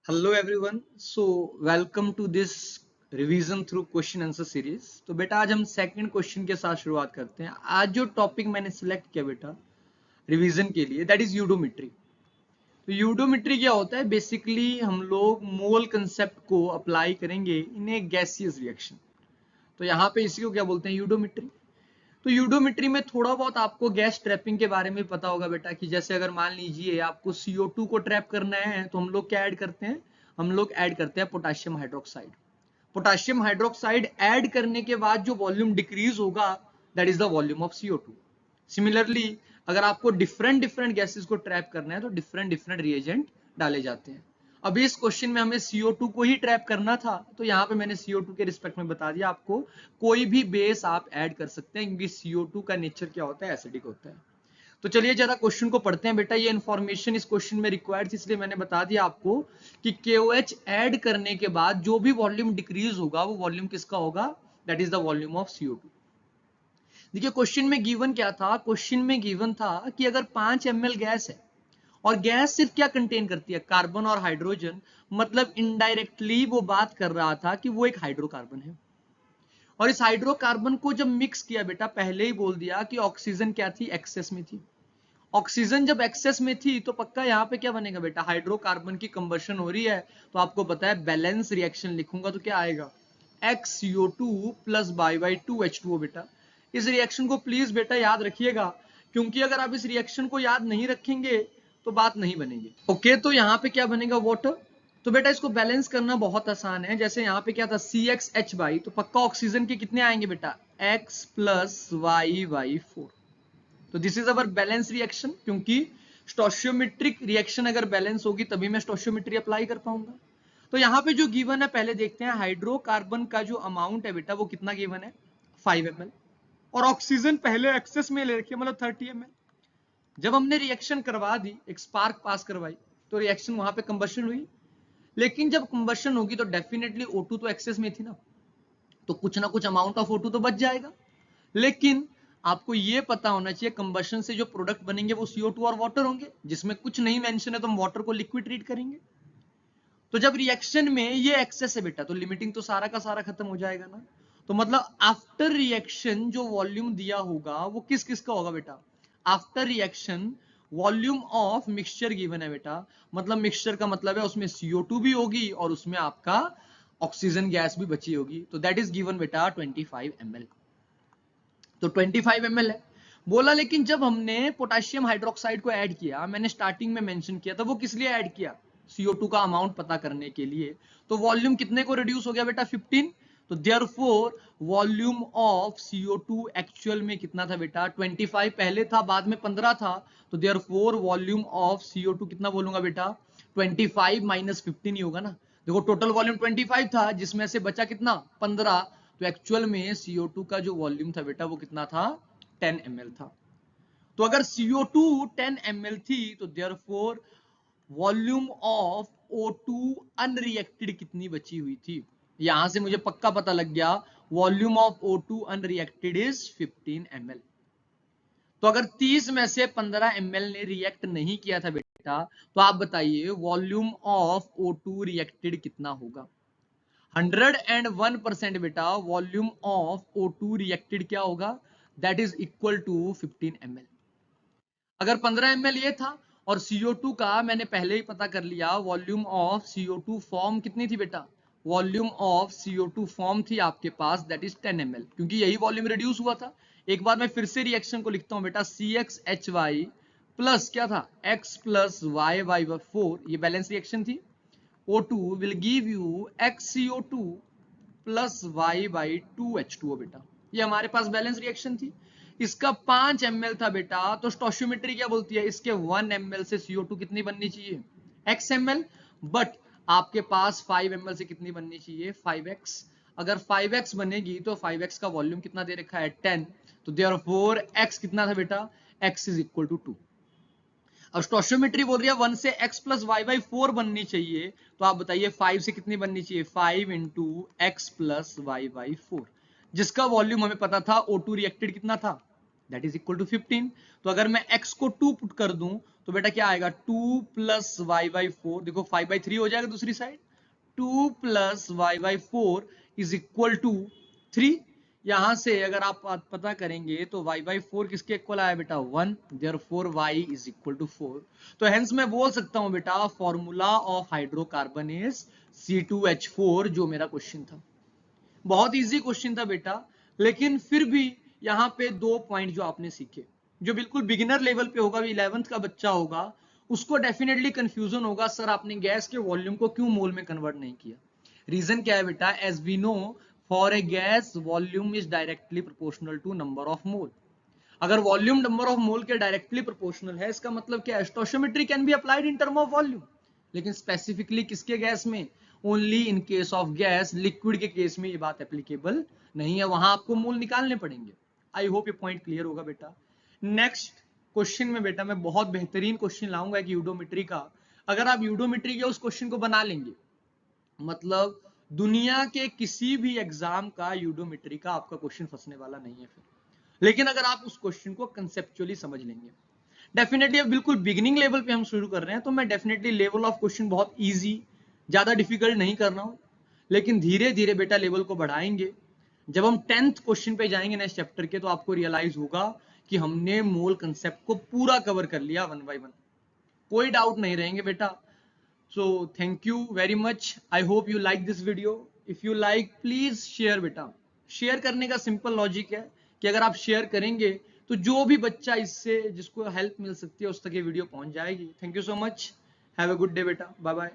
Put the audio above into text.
Hello everyone. Welcome to this revision through question answer series. तो बेटा आज हम सेकंड क्वेश्चन के साथ शुरुआत करते हैं। आज जो टॉपिक मैंने सिलेक्ट किया बेटा रिवीजन के लिए, दैट इज यूडोमेट्री। तो यूडोमेट्री क्या होता है? बेसिकली हम लोग मोल कंसेप्ट को अप्लाई करेंगे इन ए गैसियस रिएक्शन। तो यहाँ पे इसी को क्या बोलते हैं? यूडोमेट्री। तो यूडोमेट्री में थोड़ा बहुत आपको गैस ट्रैपिंग के बारे में पता होगा बेटा, कि जैसे अगर मान लीजिए आपको CO2 को ट्रैप करना है तो हम लोग क्या ऐड करते हैं? हम लोग ऐड करते हैं potassium hydroxide. Potassium hydroxide add करने के बाद जो वॉल्यूम डिक्रीज होगा, that is the volume of CO2। Similarly अगर आपको डिफरेंट डिफरेंट गैसेस को ट्रैप करना है तो डिफरेंट डिफरेंट रिएजेंट डाले जाते हैं। अभी इस क्वेश्चन में हमें CO2 को ही ट्रैप करना था, तो यहाँ पे मैंने CO2 के रिस्पेक्ट में बता दिया आपको कोई भी बेस आप ऐड कर सकते हैं, क्योंकि CO2 का नेचर क्या होता है? एसिडिक होता है। तो चलिए जरा क्वेश्चन को पढ़ते हैं बेटा। ये इन्फॉर्मेशन इस क्वेश्चन में रिक्वायर्ड थी, इसलिए मैंने बता दिया आपको कि KOH ऐड करने के बाद जो भी वॉल्यूम डिक्रीज होगा वो वॉल्यूम किसका होगा? That is the volume of CO2। देखिए क्वेश्चन में गिवन क्या था? क्वेश्चन में गिवन था कि अगर 5 ml गैस है और गैस सिर्फ क्या कंटेन करती है? कार्बन और हाइड्रोजन। मतलब इनडायरेक्टली वो बात कर रहा था कि वो एक हाइड्रोकार्बन है। और इस हाइड्रोकार्बन को जब मिक्स किया बेटा, पहले ही बोल दिया कि ऑक्सीजन क्या थी? एक्सेस में थी। ऑक्सीजन जब एक्सेस में थी तो पक्का यहाँ पे क्या बनेगा बेटा? हाइड्रोकार्बन की कंबशन हो रही है। तो आपको पता है बैलेंस रिएक्शन लिखूंगा तो क्या आएगा? XCO2 plus Y/2H2O। बेटा इस रिएक्शन को प्लीज बेटा याद रखिएगा, क्योंकि अगर आप इस रिएक्शन को याद नहीं रखेंगे तो बात नहीं बनेगी। ओके, तो यहाँ पे क्या बनेगा? वाटर। तो बेटा इसको बैलेंस करना बहुत आसान है। जैसे यहाँ पे क्या था? CXH, तो पक्का ऑक्सीजन के कितने आएंगे बेटा? X plus Y/4। तो this is our balance reaction, क्योंकि स्टोशियोमेट्रिक रिएक्शन अगर बैलेंस होगी तभी मैं स्टोशियोमेट्री अप्लाई कर पाऊंगा। तो यहाँ पे जो गिवन है पहले देखते हैं। हाइड्रोकार्बन का जो अमाउंट है बेटा वो कितना गिवन है? 5 ml। और ऑक्सीजन पहले एक्सेस में ले रखिए, मतलब 30 ml। जब हमने रिएक्शन करवा दी, एक स्पार्क पास करवाई, तो रिएक्शन वहां पे कंबशन हुई। लेकिन जब कंबशन होगी तो डेफिनेटली O2 तो एक्सेस में थी ना, तो कुछ ना कुछ अमाउंट ऑफ O2 तो बच जाएगा। लेकिन आपको यह पता होना चाहिए कंबशन से जो प्रोडक्ट बनेंगे वो CO2 और वाटर होंगे। जिसमें कुछ नहीं मेंशन है तो हम वाटर को लिक्विड ट्रीट करेंगे। तो जब रिएक्शन में ये एक्सेस है बेटा तो लिमिटिंग तो सारा का सारा खत्म हो जाएगा ना। तो मतलब आफ्टर रिएक्शन जो वॉल्यूम दिया होगा वो किस किस का होगा बेटा? After reaction volume of mixture given है बेटा। मतलब मिक्सचर का मतलब है उसमें CO2 भी होगी और उसमें आपका ऑक्सीजन गैस भी बची होगी। तो दैट इज गिवन बेटा 25 ml। तो 25 ml है बोला। लेकिन जब हमने पोटेशियम हाइड्रोक्साइड को ऐड किया, मैंने स्टार्टिंग में मेंशन किया था, वो किस लिए ऐड किया? CO2 का अमाउंट पता करने के लिए। तो वॉल्यूम कितने को रिड्यूस हो गया बेटा? 15। तो therefore volume of CO2 actual में कितना था बेटा? 25 पहले था, बाद में 15 था। तो देयरफॉर वॉल्यूम ऑफ CO2 कितना बोलूंगा बेटा? 25 माइनस 15 ही होगा ना। देखो टोटल वॉल्यूम 25 था, जिसमें से बचा कितना? 15। तो एक्चुअल में CO2 का जो वॉल्यूम था बेटा वो कितना था? 10 ml था। तो अगर CO2 10 ml थी तो therefore volume of O2 unreacted कितनी बची हुई थी? यहां से मुझे पक्का पता लग गया, volume of O2 unreacted is 15 ml। तो अगर 30 में से 15 ml ने रिएक्ट नहीं किया था बेटा, तो आप बताइए वॉल्यूम ऑफ O2 रिएक्टेड कितना होगा? 101% बेटा वॉल्यूम ऑफ O2 रिएक्टेड क्या होगा? That is equal to 15 ml। अगर 15 ml ये था और CO2 का मैंने पहले ही पता कर लिया, वॉल्यूम ऑफ CO2 फॉर्म कितनी थी बेटा? वॉल्यूम ऑफ CO2 फॉर्म थी आपके पास दैट इज 10 ml, क्योंकि यही वॉल्यूम रिड्यूस हुआ था। एक बार मैं फिर से रिएक्शन को लिखता हूं बेटा। CXHY प्लस क्या था? X प्लस Y/4, ये बैलेंस रिएक्शन थी। O2 will give you XCO2 plus Y/2H2O बेटा। ये हमारे पास बैलेंस रिएक्शन थी। इसका 5 ml था बेटा। तो स्टोशियोमेट्री क्या बोलती है? इसके 1 ml से CO2 कितनी बननी चाहिए? X ml। बट आपके पास 5 ml से कितनी बननी चाहिए? 5x। अगर 5x बनेगी तो 5x का वॉल्यूम कितना दे रखा है? 10। तो देयरफॉर x कितना था बेटा? x is equal to 2। अब स्टोशियोमेट्री बोल रही है 1 से x प्लस Y/4 बननी चाहिए। तो आप बताइए 5 से कितनी बननी चाहिए? 5 इंटू एक्स प्लस Y/4, जिसका वॉल्यूम हमें पता था O2 रिएक्टेड कितना था? That is equal to 15। तो अगर मैं x को 2 पुट कर दूं तो बेटा क्या आएगा 2 प्लस वाई बाई 4, देखो 5/3 हो जाएगा दूसरी side, 2 plus Y by 4 is equal to 3। यहां से अगर आप पता करेंगे तो y बाई 4 किसके इक्वल आया बेटा 1, therefore y is equal to 4। तो हेंस मैं बोल सकता हूं बेटा formula of hydrocarbon is C2H4, जो मेरा क्वेश्चन था। बहुत इजी क्वेश्चन था बेटा, लेकिन फिर भी यहाँ पे 2 पॉइंट जो आपने सीखे, जो बिल्कुल बिगिनर लेवल पे होगा, 11th का बच्चा होगा, उसको डेफिनेटली कंफ्यूजन होगा, सर आपने गैस के वॉल्यूम को क्यों मोल में कन्वर्ट नहीं किया। रीजन क्या है बेटा, as we know for a gas volume is directly proportional to number of mole. अगर वॉल्यूम नंबर ऑफ मोल के डायरेक्टली प्रोपोर्शनल है, इसका मतलब क्या है, stoichiometry can be applied in term of volume, लेकिन स्पेसिफिकली किसके गैस में, only in case of gas. Liquid के केस में ये बात एप्लीकेबल नहीं है, वहां आपको मोल निकालने पड़ेंगे। आई होप ये पॉइंट क्लियर होगा बेटा। नेक्स्ट क्वेश्चन में बेटा मैं बहुत बेहतरीन क्वेश्चन लाऊंगा एक यूडोमेट्री का। अगर आप यूडोमेट्री के उस क्वेश्चन को बना लेंगे, मतलब दुनिया के किसी भी एग्जाम का यूडोमेट्री का आपका क्वेश्चन फंसने वाला नहीं है फिर। लेकिन अगर आप उस क्वेश्चन को कंसेप्चुअली समझ लेंगे, डेफिनेटली अब बिल्कुल बिगिनिंग लेवल पे हम शुरू कर रहे हैं, तो मैं डेफिनेटली लेवल ऑफ क्वेश्चन बहुत इजी, ज्यादा डिफिकल्ट नहीं कर रहा हूं, लेकिन धीरे धीरे बेटा लेवल को बढ़ाएंगे। जब हम 10th क्वेश्चन पे जाएंगे नेक्स्ट चैप्टर के, तो आपको रियलाइज होगा कि हमने मोल कंसेप्ट को पूरा कवर कर लिया 1 by 1, कोई डाउट नहीं रहेंगे बेटा। So thank you very much, I hope you like this video. If you like please share बेटा। शेयर करने का सिंपल लॉजिक है कि अगर आप शेयर करेंगे तो जो भी बच्चा इससे जिसको हेल्प मिल सकती है उस तक ये वीडियो पहुंच जाएगी। Thank you so much, have a good day बेटा, बाय बाय।